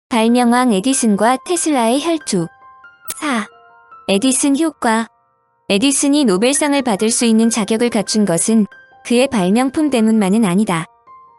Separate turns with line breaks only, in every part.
발명왕 에디슨과 테슬라의 혈투. 4. 에디슨 효과. 에디슨이 노벨상을 받을 수 있는 자격을 갖춘 것은 그의 발명품 때문만은 아니다.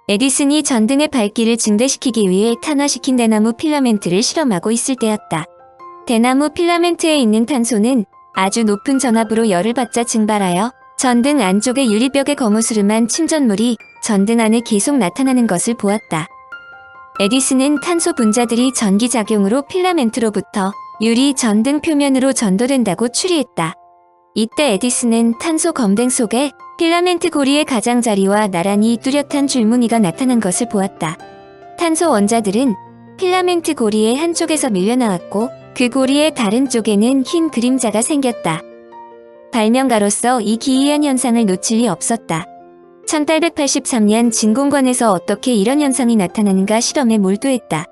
에디슨이 전등의 밝기를 증대시키기 위해 탄화시킨 대나무 필라멘트를 실험하고 있을 때였다. 대나무 필라멘트에 있는 탄소는 아주 높은 전압으로 열을 받자 증발하여 전등 안쪽의 유리벽에 거무스름한 침전물이 전등 안에 계속 나타나는 것을 보았다. 에디슨은 탄소 분자들이 전기작용으로 필라멘트로부터 유리 전등 표면으로 전도된다고 추리했다. 이때 에디슨은 탄소 검댕 속에 필라멘트 고리의 가장자리와 나란히 뚜렷한 줄무늬가 나타난 것을 보았다. 탄소 원자들은 필라멘트 고리의 한쪽에서 밀려나왔고 그 고리의 다른 쪽에는 흰 그림자가 생겼다. 발명가로서 이 기이한 현상을 놓칠 리 없었다. 1883년 진공관에서 어떻게 이런 현상이 나타나는가 실험에 몰두했다.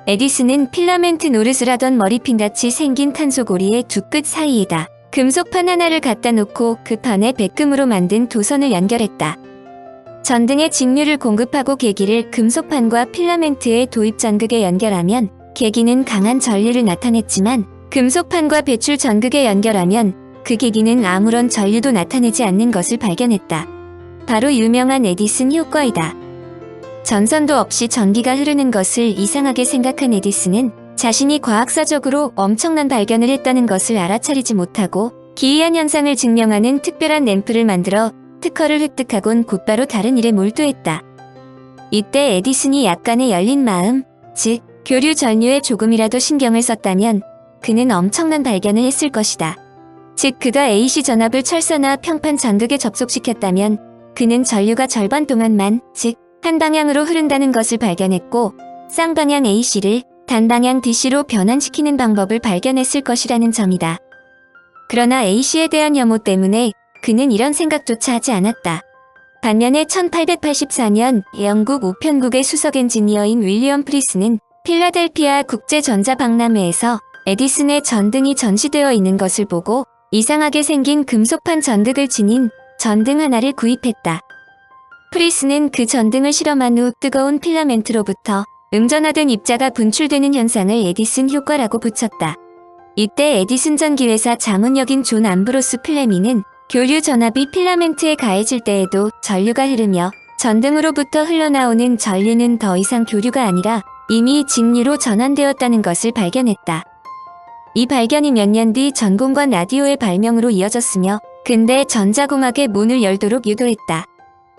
에디슨은 필라멘트 노릇을 하던 머리핀같이 생긴 탄소고리의 두 끝 사이에다 금속판 하나를 갖다 놓고 그 판에 백금으로 만든 도선을 연결했다. 전등의 직류를 공급하고 계기를 금속판과 필라멘트의 도입 전극에 연결하면 계기는 강한 전류를 나타냈지만 금속판과 배출 전극에 연결하면 그 계기는 아무런 전류도 나타내지 않는 것을 발견했다. 바로 유명한 에디슨 효과이다. 전선도 없이 전기가 흐르는 것을 이상하게 생각한 에디슨은 자신이 과학사적으로 엄청난 발견을 했다는 것을 알아차리지 못하고 기이한 현상을 증명하는 특별한 램프를 만들어 특허를 획득하곤 곧바로 다른 일에 몰두했다. 이때 에디슨이 약간의 열린 마음, 즉 교류 전류에 조금이라도 신경을 썼다면 그는 엄청난 발견을 했을 것이다. 즉 그가 AC 전압을 철사나 평판 전극에 접속시켰다면 그는 전류가 절반 동안만, 즉 한 방향으로 흐른다는 것을 발견했고 쌍방향 AC를 단방향 DC로 변환시키는 방법을 발견했을 것이라는 점이다. 그러나 AC에 대한 혐오 때문에 그는 이런 생각조차 하지 않았다. 반면에 1884년 영국 우편국의 수석 엔지니어인 윌리엄 프리스는 필라델피아 국제전자박람회에서 에디슨의 전등이 전시되어 있는 것을 보고 이상하게 생긴 금속판 전극을 지닌 전등 하나를 구입했다. 프리스는 그 전등을 실험한 후 뜨거운 필라멘트로부터 음전화된 입자가 분출되는 현상을 에디슨 효과라고 붙였다. 이때 에디슨 전기회사 자문역인 존 암브로스 플레밍은 교류 전압이 필라멘트에 가해질 때에도 전류가 흐르며 전등으로부터 흘러나오는 전류는 더 이상 교류가 아니라 이미 직류로 전환되었다는 것을 발견했다. 이 발견이 몇 년 뒤 전공관 라디오의 발명으로 이어졌으며 근대 전자공학의 문을 열도록 유도했다.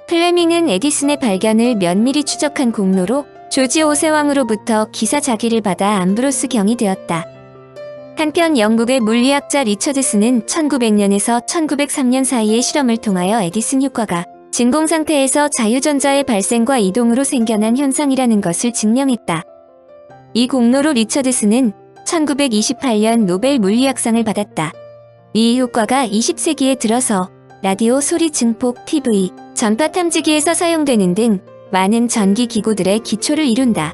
플레밍은 에디슨의 발견을 면밀히 추적한 공로로 조지 오세왕으로부터 기사자기를 받아 암브로스 경이 되었다. 한편 영국의 물리학자 리처드슨은 1900년에서 1903년 사이의 실험을 통하여 에디슨 효과가 진공 상태에서 자유전자의 발생과 이동으로 생겨난 현상이라는 것을 증명했다. 이 공로로 리처드슨은 1928년 노벨 물리학상을 받았다. 이 효과가 20세기에 들어서 라디오 소리 증폭, TV, 전파 탐지기에서 사용되는 등 많은 전기 기구들의 기초를 이룬다.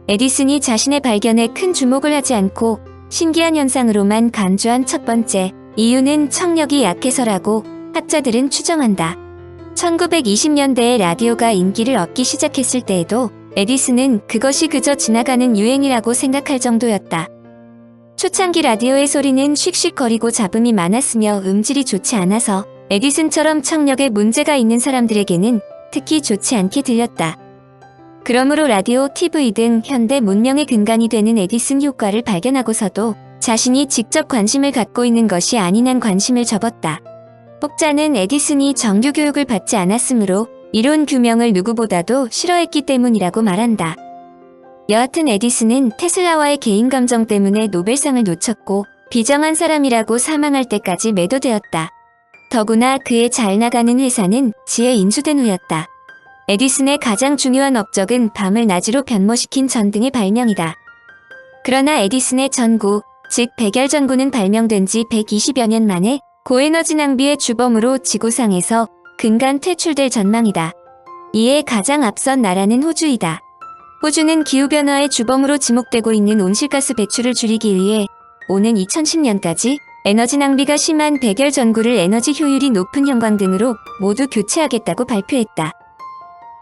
에디슨이 자신의 발견에 큰 주목을 하지 않고 신기한 현상으로만 간주한 첫 번째 이유는 청력이 약해서라고 학자들은 추정한다. 1920년대에 라디오가 인기를 얻기 시작했을 때에도 에디슨은 그것이 그저 지나가는 유행이라고 생각할 정도였다. 초창기 라디오의 소리는 씩씩거리고 잡음이 많았으며 음질이 좋지 않아서 에디슨처럼 청력에 문제가 있는 사람들에게는 특히 좋지 않게 들렸다. 그러므로 라디오, TV 등 현대 문명의 근간이 되는 에디슨 효과를 발견하고서도 자신이 직접 관심을 갖고 있는 것이 아닌 한 관심을 접었다. 혹자는 에디슨이 정규 교육을 받지 않았으므로 이론 규명을 누구보다도 싫어했기 때문이라고 말한다. 여하튼 에디슨은 테슬라와의 개인 감정 때문에 노벨상을 놓쳤고 비정한 사람이라고 사망할 때까지 매도되었다. 더구나 그의 잘 나가는 회사는 지에 인수된 후였다. 에디슨의 가장 중요한 업적은 밤을 낮으로 변모시킨 전등의 발명이다. 그러나 에디슨의 전구, 즉 백열전구는 발명된 지 120여 년 만에 고에너지 낭비의 주범으로 지구상에서 근간 퇴출될 전망이다. 이에 가장 앞선 나라는 호주이다. 호주는 기후변화의 주범으로 지목되고 있는 온실가스 배출을 줄이기 위해 오는 2010년까지 에너지 낭비가 심한 백열전구를 에너지 효율이 높은 형광등으로 모두 교체하겠다고 발표했다.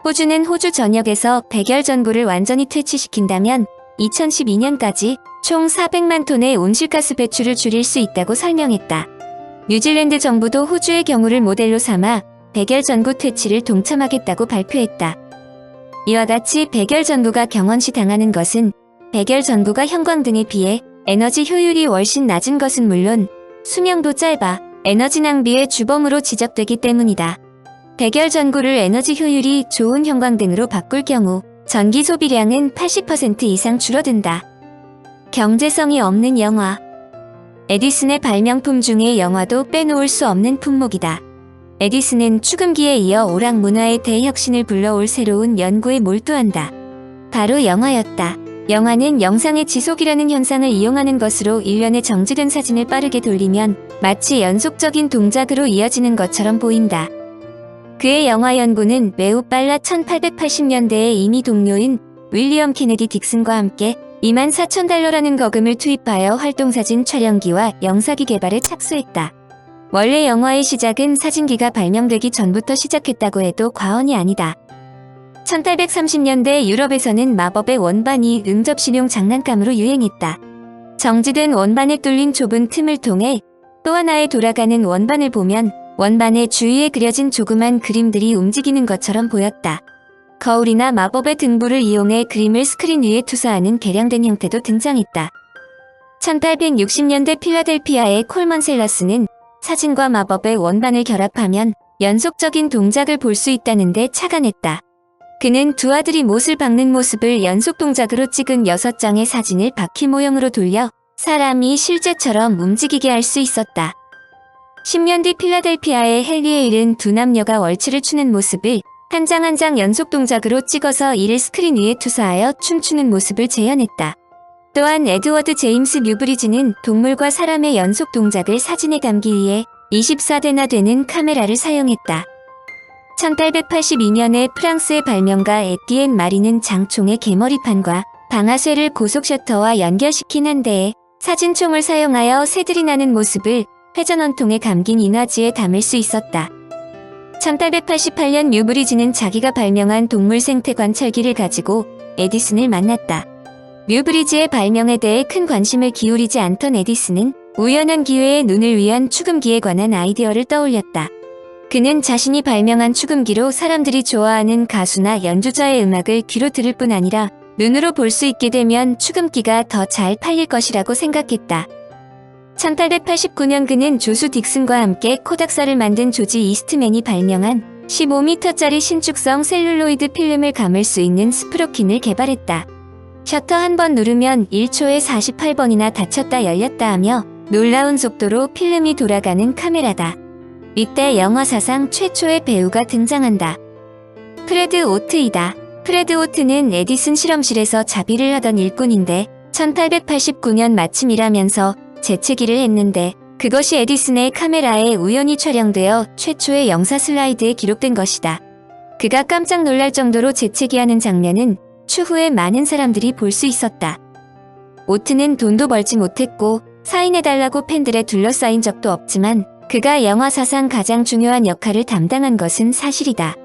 호주는 호주 전역에서 백열전구를 완전히 퇴치시킨다면 2012년까지 총 400만 톤의 온실가스 배출을 줄일 수 있다고 설명했다. 뉴질랜드 정부도 호주의 경우를 모델로 삼아 백열 전구 퇴치를 동참하겠다고 발표했다. 이와 같이 백열 전구가 경원시 당하는 것은 백열 전구가 형광등에 비해 에너지 효율이 훨씬 낮은 것은 물론 수명도 짧아 에너지 낭비의 주범으로 지적되기 때문이다. 백열 전구를 에너지 효율이 좋은 형광등으로 바꿀 경우 전기 소비량은 80% 이상 줄어든다. 경제성이 없는 영화. 에디슨의 발명품 중에 영화도 빼놓을 수 없는 품목이다. 에디슨은 축음기에 이어 오락 문화의 대혁신을 불러올 새로운 연구에 몰두한다. 바로 영화였다. 영화는 영상의 지속이라는 현상을 이용하는 것으로 일련의 정지된 사진을 빠르게 돌리면 마치 연속적인 동작으로 이어지는 것처럼 보인다. 그의 영화 연구는 매우 빨라 1880년대에 이미 동료인 윌리엄 케네디 딕슨과 함께 $24,000라는 거금을 투입하여 활동사진 촬영기와 영사기 개발에 착수했다. 원래 영화의 시작은 사진기가 발명되기 전부터 시작했다고 해도 과언이 아니다. 1830년대 유럽에서는 마법의 원반이 응접실용 장난감으로 유행했다. 정지된 원반에 뚫린 좁은 틈을 통해 또 하나의 돌아가는 원반을 보면 원반의 주위에 그려진 조그만 그림들이 움직이는 것처럼 보였다. 거울이나 마법의 등불을 이용해 그림을 스크린 위에 투사하는 개량된 형태도 등장했다. 1860년대 필라델피아의 콜먼 셀러스는 사진과 마법의 원반을 결합하면 연속적인 동작을 볼 수 있다는데 착안했다. 그는 두 아들이 못을 박는 모습을 연속 동작으로 찍은 6장의 사진을 바퀴 모형으로 돌려 사람이 실제처럼 움직이게 할 수 있었다. 10년 뒤 필라델피아의 헨리에일은 두 남녀가 월츠를 추는 모습을 한 장 한 장 연속 동작으로 찍어서 이를 스크린 위에 투사하여 춤추는 모습을 재현했다. 또한 에드워드 제임스 뉴브리지는 동물과 사람의 연속 동작을 사진에 담기 위해 24대나 되는 카메라를 사용했다. 1882년에 프랑스의 발명가 에티엔 마리는 장총의 개머리판과 방아쇠를 고속 셔터와 연결시킨 한 대의 사진총을 사용하여 새들이 나는 모습을 회전원통에 감긴 인화지에 담을 수 있었다. 1888년 뉴브리지는 자기가 발명한 동물 생태 관찰기를 가지고 에디슨을 만났다. 뉴브리지의 발명에 대해 큰 관심을 기울이지 않던 에디슨은 우연한 기회에 눈을 위한 축음기에 관한 아이디어를 떠올렸다. 그는 자신이 발명한 축음기로 사람들이 좋아하는 가수나 연주자의 음악을 귀로 들을 뿐 아니라 눈으로 볼 수 있게 되면 축음기가 더 잘 팔릴 것이라고 생각했다. 1889년 그는 조수 딕슨과 함께 코닥사를 만든 조지 이스트맨이 발명한 15m짜리 신축성 셀룰로이드 필름을 감을 수 있는 스프로킨을 개발했다. 셔터 한 번 누르면 1초에 48번이나 닫혔다 열렸다 하며 놀라운 속도로 필름이 돌아가는 카메라다. 이때 영화 사상 최초의 배우가 등장한다. 프레드 오트이다. 프레드 오트는 에디슨 실험실에서 자비를 하던 일꾼인데 1889년 마침 일하면서 재채기를 했는데 그것이 에디슨의 카메라에 우연히 촬영되어 최초의 영사 슬라이드에 기록된 것이다. 그가 깜짝 놀랄 정도로 재채기하는 장면은 추후에 많은 사람들이 볼 수 있었다. 오트는 돈도 벌지 못했고 사인해달라고 팬들에 둘러싸인 적도 없지만 그가 영화 사상 가장 중요한 역할을 담당한 것은 사실이다.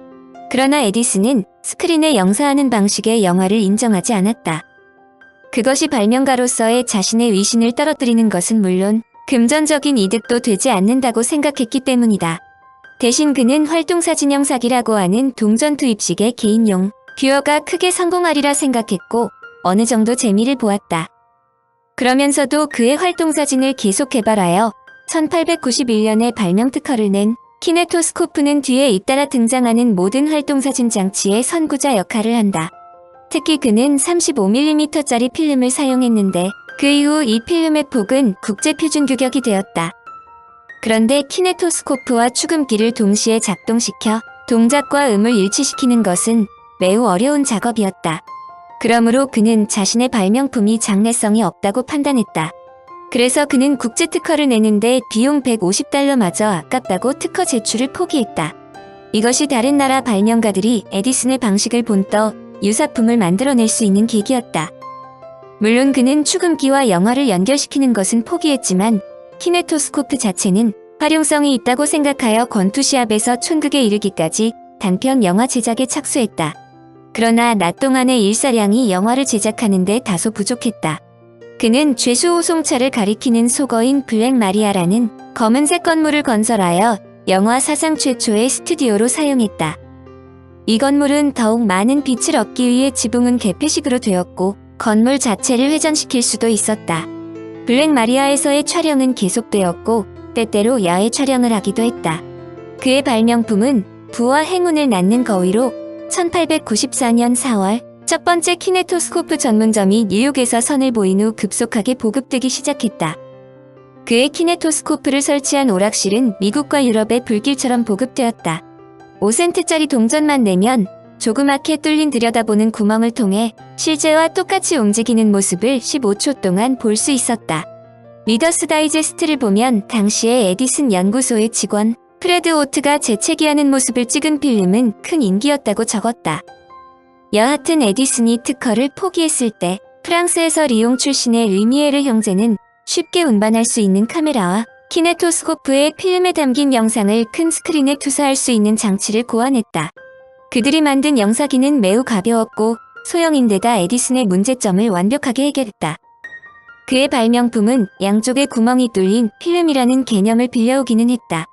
그러나 에디슨은 스크린에 영사하는 방식의 영화를 인정하지 않았다. 그것이 발명가로서의 자신의 위신을 떨어뜨리는 것은 물론 금전적인 이득도 되지 않는다고 생각했기 때문이다. 대신 그는 활동사진형 사기라고 하는 동전 투입식의 개인용 뷰어가 크게 성공하리라 생각했고 어느 정도 재미를 보았다. 그러면서도 그의 활동사진을 계속 개발하여 1891년에 발명 특허를 낸 키네토스코프는 뒤에 잇따라 등장하는 모든 활동사진 장치의 선구자 역할을 한다. 특히 그는 35mm짜리 필름을 사용했는데 그 이후 이 필름의 폭은 국제표준 규격이 되었다. 그런데 키네토스코프와 축음기를 동시에 작동시켜 동작과 음을 일치시키는 것은 매우 어려운 작업이었다. 그러므로 그는 자신의 발명품이 장래성이 없다고 판단했다. 그래서 그는 국제 특허를 내는데 비용 $150마저 아깝다고 특허 제출을 포기했다. 이것이 다른 나라 발명가들이 에디슨의 방식을 본떠 유사품을 만들어낼 수 있는 계기였다. 물론 그는 축음기와 영화를 연결시키는 것은 포기했지만 키네토스코프 자체는 활용성이 있다고 생각하여 권투 시합에서 촌극에 이르기까지 단편 영화 제작에 착수했다. 그러나 낮 동안의 일사량이 영화를 제작하는 데 다소 부족했다. 그는 죄수호송차를 가리키는 속어인 블랙 마리아라는 검은색 건물을 건설하여 영화 사상 최초의 스튜디오로 사용했다. 이 건물은 더욱 많은 빛을 얻기 위해 지붕은 개폐식으로 되었고 건물 자체를 회전시킬 수도 있었다. 블랙 마리아에서의 촬영은 계속되었고 때때로 야외 촬영을 하기도 했다. 그의 발명품은 부와 행운을 낳는 거위로 1894년 4월 첫 번째 키네토스코프 전문점이 뉴욕에서 선을 보인 후 급속하게 보급되기 시작했다. 그의 키네토스코프를 설치한 오락실은 미국과 유럽의 불길처럼 보급되었다. 5센트짜리 동전만 내면 조그맣게 뚫린 들여다보는 구멍을 통해 실제와 똑같이 움직이는 모습을 15초 동안 볼 수 있었다. 리더스 다이제스트를 보면 당시의 에디슨 연구소의 직원 프레드 오트가 재채기하는 모습을 찍은 필름은 큰 인기였다고 적었다. 여하튼 에디슨이 특허를 포기했을 때 프랑스에서 리옹 출신의 르미에르 형제는 쉽게 운반할 수 있는 카메라와 키네토스코프의 필름에 담긴 영상을 큰 스크린에 투사할 수 있는 장치를 고안했다. 그들이 만든 영사기는 매우 가벼웠고 소형인데다 에디슨의 문제점을 완벽하게 해결했다. 그의 발명품은 양쪽에 구멍이 뚫린 필름이라는 개념을 빌려오기는 했다.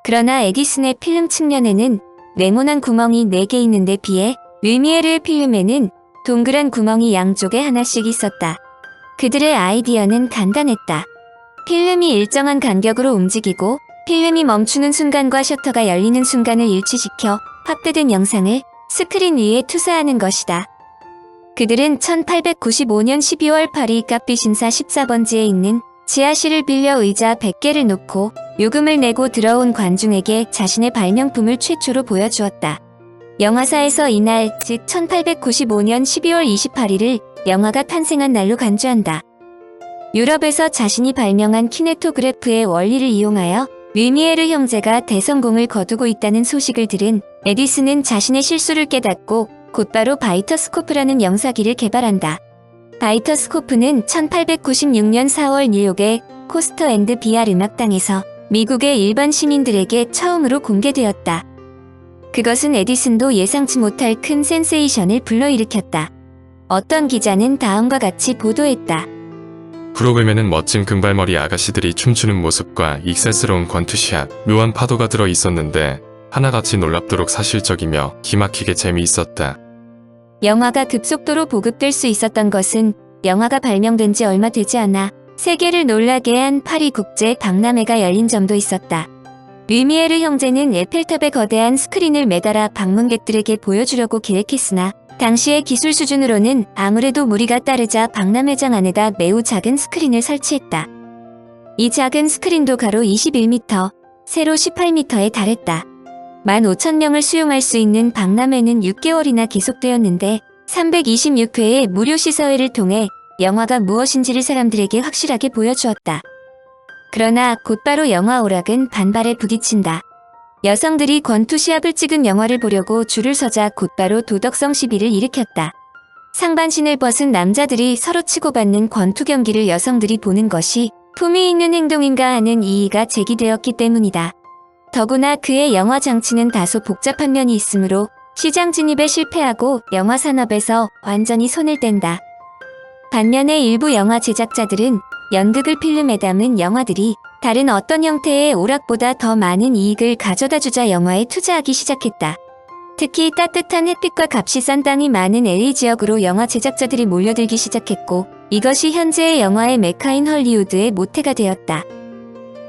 그러나 에디슨의 필름 측면에는 네모난 구멍이 4개 있는데 비해 르미에르의 필름에는 동그란 구멍이 양쪽에 하나씩 있었다. 그들의 아이디어는 간단했다. 필름이 일정한 간격으로 움직이고 필름이 멈추는 순간과 셔터가 열리는 순간을 일치시켜 확대된 영상을 스크린 위에 투사하는 것이다. 그들은 1895년 12월 파리 카피신사 14번지에 있는 지하실을 빌려 의자 100개를 놓고 요금을 내고 들어온 관중에게 자신의 발명품을 최초로 보여주었다. 영화사에서 이날, 즉 1895년 12월 28일을 영화가 탄생한 날로 간주한다. 유럽에서 자신이 발명한 키네토그래프의 원리를 이용하여 르미에르 형제가 대성공을 거두고 있다는 소식을 들은 에디슨은 자신의 실수를 깨닫고 곧바로 바이터스코프라는 영사기를 개발한다. 바이터스코프는 1896년 4월 뉴욕의 코스터 앤드 비알 음악당에서 미국의 일반 시민들에게 처음으로 공개되었다. 그것은 에디슨도 예상치 못할 큰 센세이션을 불러일으켰다. 어떤 기자는 다음과 같이 보도했다.
프로그램에는 멋진 금발머리 아가씨들이 춤추는 모습과 익살스러운 권투샷, 묘한 파도가 들어 있었는데 하나같이 놀랍도록 사실적이며 기막히게 재미있었다.
영화가 급속도로 보급될 수 있었던 것은 영화가 발명된 지 얼마 되지 않아 세계를 놀라게 한 파리 국제 박람회가 열린 점도 있었다. 르미에르 형제는 에펠탑에 거대한 스크린을 매달아 방문객들에게 보여주려고 계획했으나 당시의 기술 수준으로는 아무래도 무리가 따르자 박람회장 안에다 매우 작은 스크린을 설치했다. 이 작은 스크린도 가로 21m, 세로 18m에 달했다. 15,000명을 수용할 수 있는 박람회는 6개월이나 계속되었는데 326회의 무료 시사회를 통해 영화가 무엇인지를 사람들에게 확실하게 보여주었다. 그러나 곧바로 영화 오락은 반발에 부딪힌다. 여성들이 권투 시합을 찍은 영화를 보려고 줄을 서자 곧바로 도덕성 시비를 일으켰다. 상반신을 벗은 남자들이 서로 치고받는 권투 경기를 여성들이 보는 것이 품위 있는 행동인가 하는 이의가 제기되었기 때문이다. 더구나 그의 영화 장치는 다소 복잡한 면이 있으므로 시장 진입에 실패하고 영화 산업에서 완전히 손을 뗀다. 반면에 일부 영화 제작자들은 연극을 필름에 담은 영화들이 다른 어떤 형태의 오락보다 더 많은 이익을 가져다주자 영화에 투자하기 시작했다. 특히 따뜻한 햇빛과 값이 싼 땅이 많은 LA 지역으로 영화 제작자들이 몰려들기 시작했고 이것이 현재의 영화의 메카인 헐리우드의 모태가 되었다.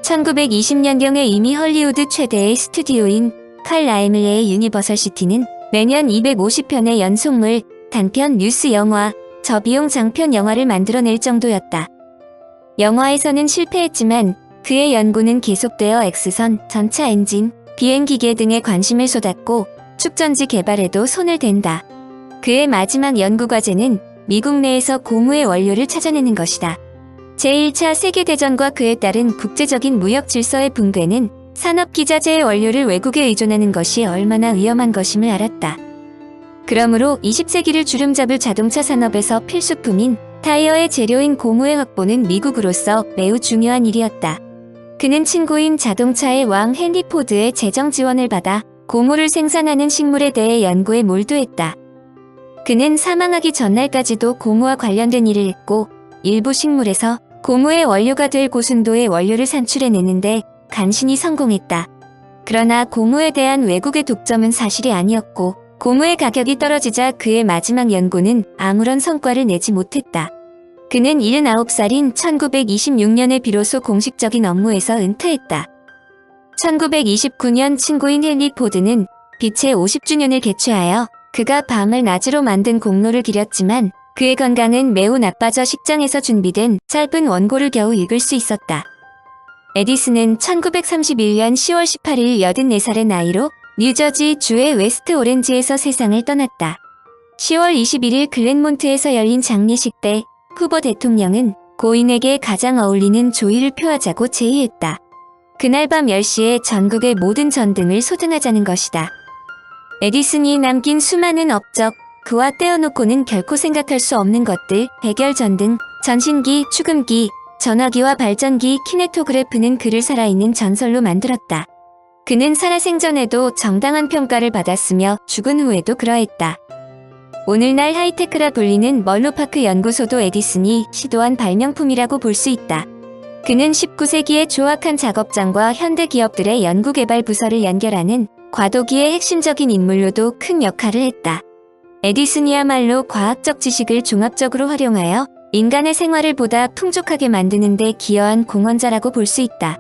1920년경에 이미 헐리우드 최대의 스튜디오인 칼 라임레의 유니버설 시티는 매년 250편의 연속물, 단편 뉴스 영화, 저비용 장편 영화를 만들어낼 정도였다. 영화에서는 실패했지만 그의 연구는 계속되어 X선, 전차 엔진, 비행기계 등에 관심을 쏟았고 축전지 개발에도 손을 댄다. 그의 마지막 연구과제는 미국 내에서 고무의 원료를 찾아내는 것이다. 제1차 세계대전과 그에 따른 국제적인 무역 질서의 붕괴는 산업기자재의 원료를 외국에 의존하는 것이 얼마나 위험한 것임을 알았다. 그러므로 20세기를 주름잡을 자동차 산업에서 필수품인 타이어의 재료인 고무의 확보는 미국으로서 매우 중요한 일이었다. 그는 친구인 자동차의 왕 헨리 포드의 재정 지원을 받아 고무를 생산하는 식물에 대해 연구에 몰두했다. 그는 사망하기 전날까지도 고무와 관련된 일을 했고 일부 식물에서 고무의 원료가 될 고순도의 원료를 산출해내는데 간신히 성공했다. 그러나 고무에 대한 외국의 독점은 사실이 아니었고 고무의 가격이 떨어지자 그의 마지막 연구는 아무런 성과를 내지 못했다. 그는 79살인 1926년에 비로소 공식적인 업무에서 은퇴했다. 1929년 친구인 헨리 포드는 빛의 50주년을 개최하여 그가 밤을 낮으로 만든 공로를 기렸지만 그의 건강은 매우 나빠져 식장에서 준비된 짧은 원고를 겨우 읽을 수 있었다. 에디슨은 1931년 10월 18일 84살의 나이로 뉴저지 주의 웨스트 오렌지에서 세상을 떠났다. 10월 21일 글렌몬트에서 열린 장례식 때 후보 대통령은 고인에게 가장 어울리는 조의를 표하자고 제의했다. 그날 밤 10시에 전국의 모든 전등을 소등하자는 것이다. 에디슨이 남긴 수많은 업적, 그와 떼어놓고는 결코 생각할 수 없는 것들, 백열전등, 전신기, 축음기, 전화기와 발전기, 키네토그래프는 그를 살아있는 전설로 만들었다. 그는 살아생전에도 정당한 평가를 받았으며 죽은 후에도 그러했다. 오늘날 하이테크라 불리는 멀로파크 연구소도 에디슨이 시도한 발명품이라고 볼 수 있다. 그는 19세기의 조악한 작업장과 현대 기업들의 연구개발 부서를 연결하는 과도기의 핵심적인 인물로도 큰 역할을 했다. 에디슨이야말로 과학적 지식을 종합적으로 활용하여 인간의 생활을 보다 풍족하게 만드는 데 기여한 공헌자라고 볼 수 있다.